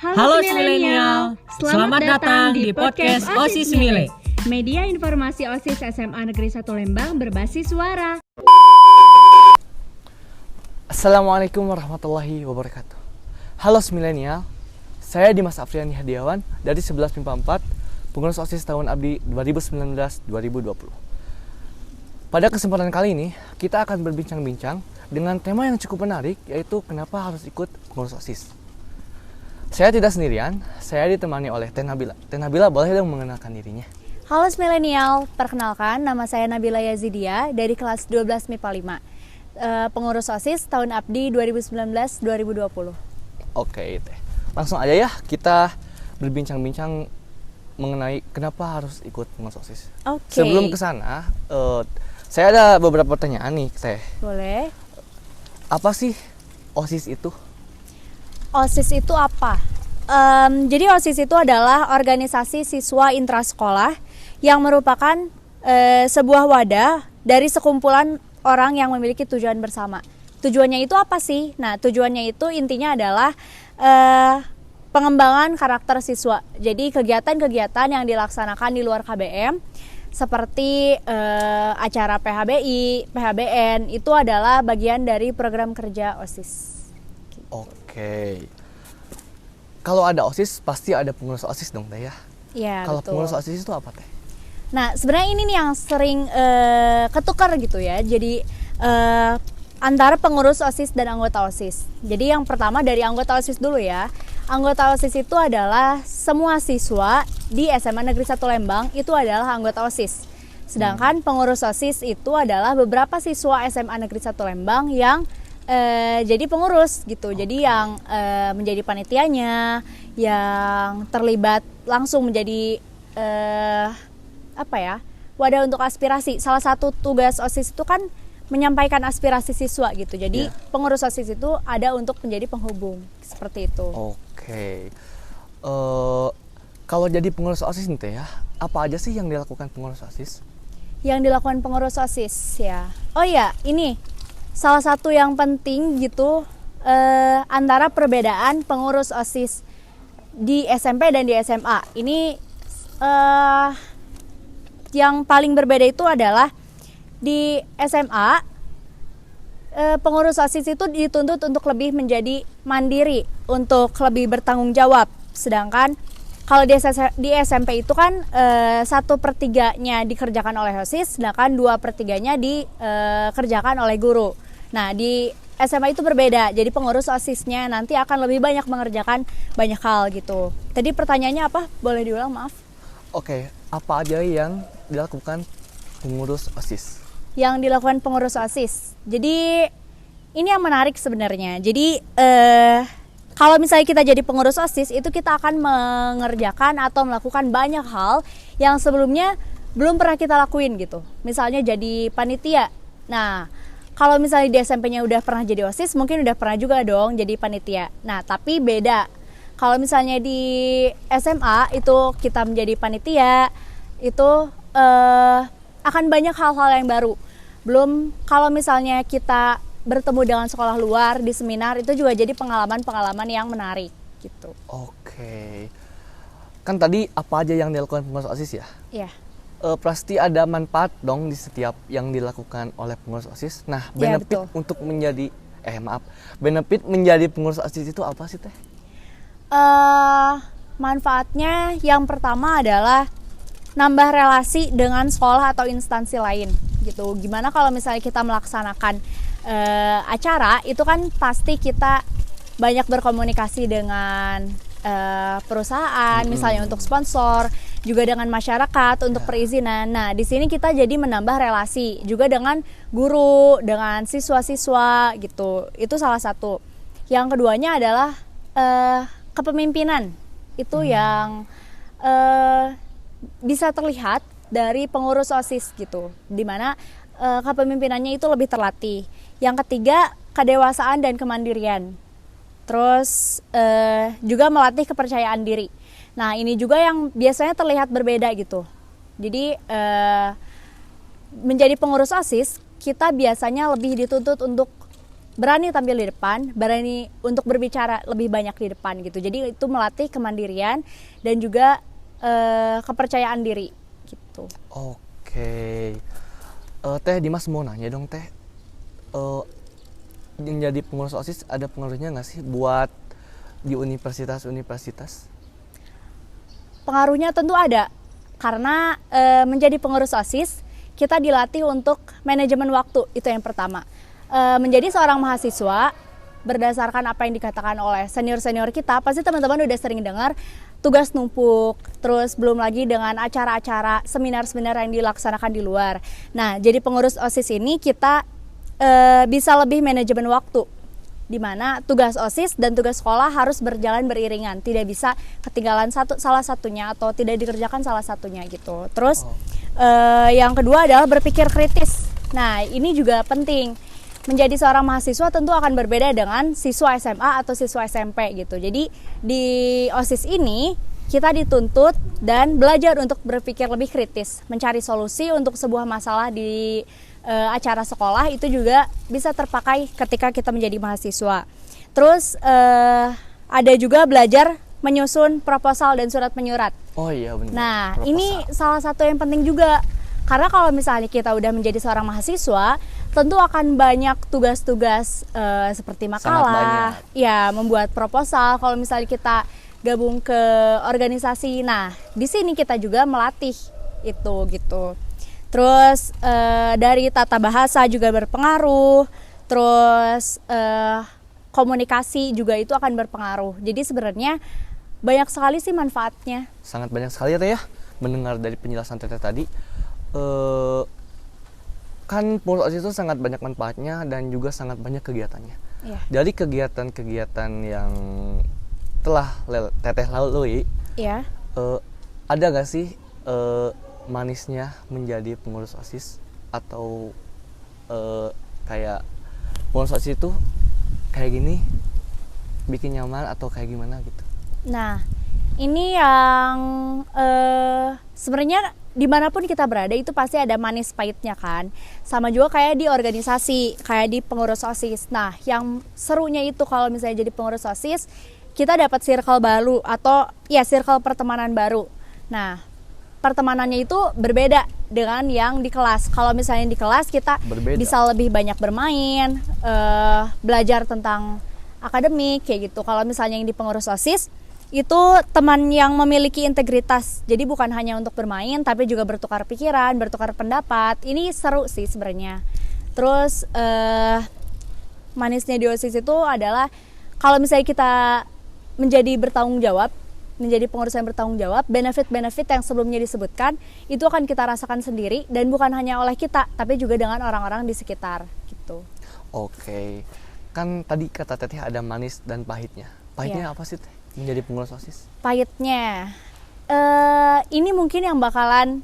Halo Milenial, selamat datang di podcast OSIS Mile, media informasi OSIS SMA Negeri 1 Lembang berbasis suara. Assalamualaikum warahmatullahi wabarakatuh. Halo Milenial, saya Dimas Afriani Hadiawan dari 11 MIPA 4, pengurus OSIS tahun Abdi 2019-2020. Pada kesempatan kali ini, kita akan berbincang-bincang dengan tema yang cukup menarik, yaitu kenapa harus ikut pengurus OSIS. Saya tidak sendirian, saya ditemani oleh Teh Nabila. Teh Nabila, boleh dong mengenalkan dirinya? Halo Milenial, perkenalkan nama saya Nabila Yazidia dari kelas 12 MIPA 5, pengurus OSIS tahun Abdi 2019-2020. Oke, Teh. Langsung aja ya, kita berbincang-bincang mengenai kenapa harus ikut pengurus OSIS. Oke. Sebelum ke sana, saya ada beberapa pertanyaan nih, Teh. Boleh. Apa sih OSIS itu? OSIS itu apa? Jadi OSIS itu adalah organisasi siswa intrasekolah yang merupakan sebuah wadah dari sekumpulan orang yang memiliki tujuan bersama. Tujuannya itu apa sih? Nah, tujuannya itu intinya adalah pengembangan karakter siswa. Jadi kegiatan-kegiatan yang dilaksanakan di luar KBM seperti acara PHBI, PHBN itu adalah bagian dari program kerja OSIS. Oke. Kalau ada OSIS pasti ada pengurus OSIS dong, Teh ya? Iya, Kalau betul. pengurus OSIS itu apa, Teh? Nah, sebenarnya ini nih yang sering ketukar gitu ya. Jadi antara pengurus OSIS dan anggota OSIS. Jadi yang pertama dari anggota OSIS dulu ya. Anggota OSIS itu adalah semua siswa di SMA Negeri 1 Lembang itu adalah anggota OSIS. Sedangkan pengurus OSIS itu adalah beberapa siswa SMA Negeri 1 Lembang yang jadi pengurus gitu. Jadi yang menjadi panitianya, yang terlibat langsung menjadi wadah untuk aspirasi. Salah satu tugas OSIS itu kan menyampaikan aspirasi siswa gitu. Jadi pengurus OSIS itu ada untuk menjadi penghubung seperti itu. Oke. Kalau jadi pengurus OSIS nih, Teh ya, apa aja sih yang dilakukan pengurus OSIS? Yang dilakukan pengurus OSIS ya. Oh ya, ini salah satu yang penting gitu antara perbedaan pengurus OSIS di SMP dan di SMA. Ini yang paling berbeda itu adalah di SMA pengurus OSIS itu dituntut untuk lebih menjadi mandiri, untuk lebih bertanggung jawab. Sedangkan kalau di SMP itu kan 1/3-nya dikerjakan oleh OSIS, sedangkan 2/3-nya dikerjakan oleh guru. Nah, di SMA itu berbeda, jadi pengurus OSIS-nya nanti akan lebih banyak mengerjakan banyak hal gitu. Tadi pertanyaannya apa? Boleh diulang, maaf. Oke, apa aja yang dilakukan pengurus OSIS? Yang dilakukan pengurus OSIS. Jadi ini yang menarik sebenarnya. Jadi kalau misalnya kita jadi pengurus OSIS itu kita akan mengerjakan atau melakukan banyak hal yang sebelumnya belum pernah kita lakuin gitu. Misalnya jadi panitia. Nah, kalau misalnya di SMP-nya udah pernah jadi OSIS, mungkin udah pernah juga dong jadi panitia. Nah, tapi beda. Kalau misalnya di SMA itu kita menjadi panitia, itu akan banyak hal-hal yang baru. Belum kalau misalnya kita bertemu dengan sekolah luar di seminar, itu juga jadi pengalaman-pengalaman yang menarik gitu. Oke. Kan tadi apa aja yang dilakukan pengurus OSIS ya? Iya. Pasti ada manfaat dong di setiap yang dilakukan oleh pengurus OSIS. Nah, benefit untuk menjadi benefit menjadi pengurus OSIS itu apa sih, Teh? Manfaatnya yang pertama adalah nambah relasi dengan sekolah atau instansi lain gitu. Gimana kalau misalnya kita melaksanakan acara, itu kan pasti kita banyak berkomunikasi dengan perusahaan, misalnya untuk sponsor, juga dengan masyarakat untuk perizinan. Nah, di sini kita jadi menambah relasi juga dengan guru, dengan siswa-siswa gitu. Itu salah satu. Yang keduanya adalah kepemimpinan. Itu yang bisa terlihat dari pengurus OSIS gitu. Dimana kepemimpinannya itu lebih terlatih. Yang ketiga, kedewasaan dan kemandirian. Terus juga melatih kepercayaan diri. Nah, ini juga yang biasanya terlihat berbeda gitu. Jadi menjadi pengurus OSIS, kita biasanya lebih dituntut untuk berani tampil di depan, berani untuk berbicara lebih banyak di depan gitu. Jadi itu melatih kemandirian dan juga kepercayaan diri gitu. Oke. Teh Dimas mau nanya dong Teh. Yang jadi pengurus OSIS ada pengaruhnya nggak sih buat di universitas-universitas? Pengaruhnya tentu ada, karena menjadi pengurus OSIS kita dilatih untuk manajemen waktu, itu yang pertama. Menjadi seorang mahasiswa, berdasarkan apa yang dikatakan oleh senior-senior kita, pasti teman-teman udah sering dengar tugas numpuk, terus belum lagi dengan acara-acara, seminar-seminar yang dilaksanakan di luar. Nah, jadi pengurus OSIS ini kita bisa lebih manajemen waktu, di mana tugas OSIS dan tugas sekolah harus berjalan beriringan, tidak bisa ketinggalan salah satunya atau tidak dikerjakan salah satunya gitu. Terus yang kedua adalah berpikir kritis. Nah, ini juga penting. Menjadi seorang mahasiswa tentu akan berbeda dengan siswa SMA atau siswa SMP gitu. Jadi di OSIS ini kita dituntut dan belajar untuk berpikir lebih kritis, mencari solusi untuk sebuah masalah di acara sekolah, itu juga bisa terpakai ketika kita menjadi mahasiswa. Terus ada juga belajar menyusun proposal dan surat menyurat. Oh iya benar. Nah, Proposal. ini salah satu yang penting juga. Karena kalau misalnya kita udah menjadi seorang mahasiswa, tentu akan banyak tugas-tugas seperti makalah, ya membuat proposal. Kalau misalnya kita gabung ke organisasi, nah di sini kita juga melatih itu gitu. Terus dari tata bahasa juga berpengaruh. Terus komunikasi juga itu akan berpengaruh. Jadi sebenarnya banyak sekali sih manfaatnya. Sangat banyak sekali ya Teh ya, mendengar dari penjelasan Teteh tadi. Kan pengurus OSIS itu sangat banyak manfaatnya dan juga sangat banyak kegiatannya. Iya. Dari kegiatan-kegiatan yang telah Teteh lalui, Iya. ada gak sih manisnya menjadi pengurus OSIS? Atau kayak pengurus OSIS itu kayak gini, bikin nyaman atau kayak gimana gitu? Nah, ini yang sebenarnya dimanapun kita berada itu pasti ada manis pahitnya kan. Sama juga kayak di organisasi, kayak di pengurus OSIS. Nah, yang serunya itu kalau misalnya jadi pengurus OSIS, kita dapat circle baru atau ya circle pertemanan baru. Nah, pertemanannya itu berbeda dengan yang di kelas. Kalau misalnya di kelas kita bisa lebih banyak bermain, belajar tentang akademik kayak gitu. Kalau misalnya yang di pengurus OSIS itu teman yang memiliki integritas. Jadi bukan hanya untuk bermain tapi juga bertukar pikiran, bertukar pendapat. Ini seru sih sebenarnya. Terus manisnya di OSIS itu adalah kalau misalnya kita menjadi bertanggung jawab, menjadi pengurus yang bertanggung jawab, benefit-benefit yang sebelumnya disebutkan itu akan kita rasakan sendiri dan bukan hanya oleh kita tapi juga dengan orang-orang di sekitar gitu. Oke. Kan tadi kata Teteh ada manis dan pahitnya. Pahitnya apa sih Teh menjadi pengurus OSIS? Pahitnya ini mungkin yang bakalan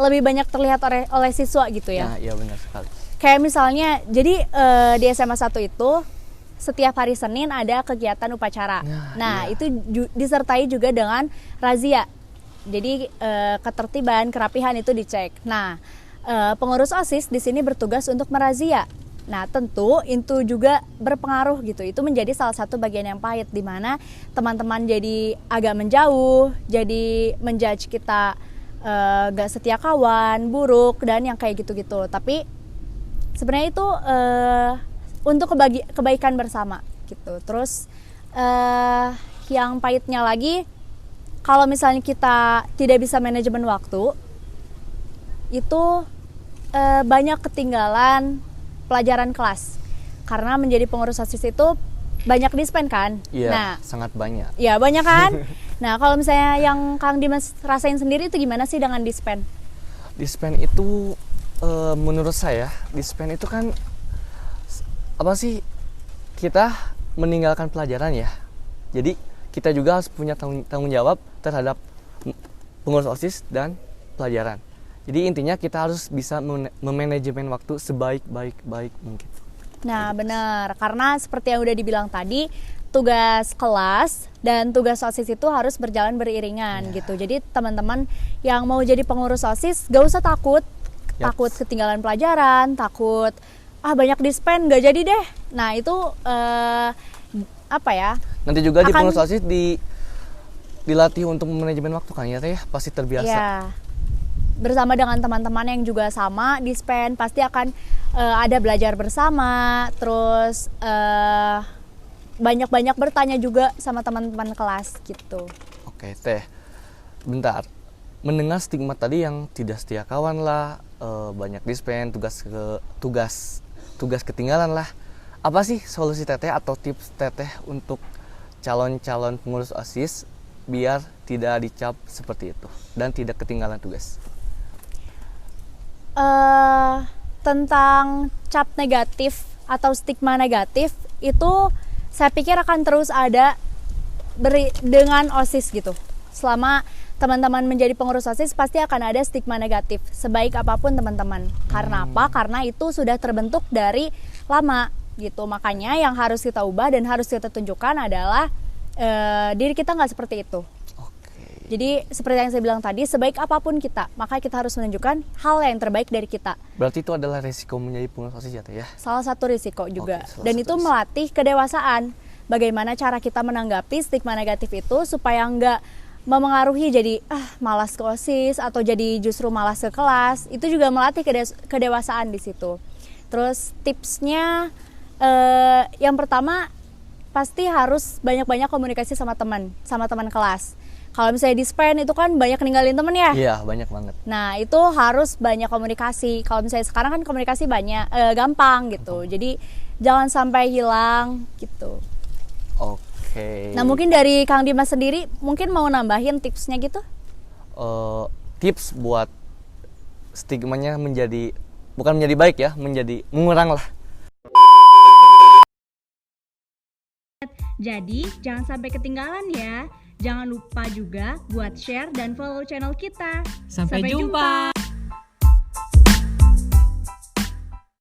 lebih banyak terlihat oleh siswa gitu ya. Nah, iya benar sekali. Kayak misalnya jadi di SMA 1 itu setiap hari Senin ada kegiatan upacara. Nah, iya. itu disertai juga dengan razia. Jadi ketertiban, kerapihan itu dicek. Nah, pengurus OSIS di sini bertugas untuk merazia. Nah, tentu itu juga berpengaruh gitu. Itu menjadi salah satu bagian yang pahit di mana teman-teman jadi agak menjauh, jadi menjudge kita gak setia kawan, buruk dan yang kayak gitu-gitu. Tapi sebenarnya itu untuk kebaikan bersama gitu. Terus yang pahitnya lagi, kalau misalnya kita tidak bisa manajemen waktu, itu banyak ketinggalan pelajaran kelas. Karena menjadi pengurus OSIS itu banyak dispen kan? Iya, nah, sangat banyak. Iya, banyak kan? Nah, kalau misalnya yang Kang Dimas rasain sendiri itu gimana sih dengan dispen? Dispen itu menurut saya, dispen itu kan apa sih, kita meninggalkan pelajaran ya. Jadi kita juga harus punya tanggung jawab terhadap pengurus OSIS dan pelajaran. Jadi intinya kita harus bisa memanajemen waktu sebaik-baik mungkin. Nah, benar. Karena seperti yang udah dibilang tadi, tugas kelas dan tugas OSIS itu harus berjalan beriringan gitu. Jadi teman-teman yang mau jadi pengurus OSIS gak usah takut ketinggalan pelajaran, takut banyak dispen nggak jadi deh. Nah itu apa ya? Nanti juga di Akan- pengurus OSIS dilatih untuk manajemen waktu kan ya Teh ya? Pasti terbiasa. Ya, bersama dengan teman-teman yang juga sama dispen pasti akan ada belajar bersama, terus banyak-banyak bertanya juga sama teman-teman kelas gitu. Oke Teh, bentar. Mendengar stigma tadi yang tidak setia kawan lah, banyak dispen, tugas ketinggalan lah. Apa sih solusi Teteh atau tips Teteh untuk calon-calon pengurus OSIS biar tidak dicap seperti itu dan tidak ketinggalan tugas? Tentang cap negatif atau stigma negatif itu saya pikir akan terus ada dengan OSIS gitu. Selama teman-teman menjadi pengurus OSIS pasti akan ada stigma negatif sebaik apapun teman-teman. Karena apa? Karena itu sudah terbentuk dari lama gitu. Makanya yang harus kita ubah dan harus kita tunjukkan adalah diri kita nggak seperti itu. Jadi seperti yang saya bilang tadi, sebaik apapun kita, maka kita harus menunjukkan hal yang terbaik dari kita. Berarti itu adalah risiko menjadi pengurus OSIS ya Teh ya? Salah satu risiko juga. Oke, Dan itu melatih kedewasaan. Bagaimana cara kita menanggapi stigma negatif itu supaya nggak memengaruhi jadi malas ke OSIS atau jadi justru malas ke kelas. Itu juga melatih kedewasaan di situ. Terus tipsnya yang pertama pasti harus banyak-banyak komunikasi sama teman kelas. Kalau misalnya dispen itu kan banyak ninggalin temen ya. Iya, banyak banget. Nah itu harus banyak komunikasi. Kalau misalnya sekarang kan komunikasi banyak gampang gitu. Jadi jangan sampai hilang gitu. Oke. Nah mungkin dari Kang Dimas sendiri mungkin mau nambahin tipsnya gitu? Tips buat stigmanya bukan menjadi baik ya, menjadi mengurang lah. Jadi jangan sampai ketinggalan ya. Jangan lupa juga buat share dan follow channel kita. Sampai jumpa.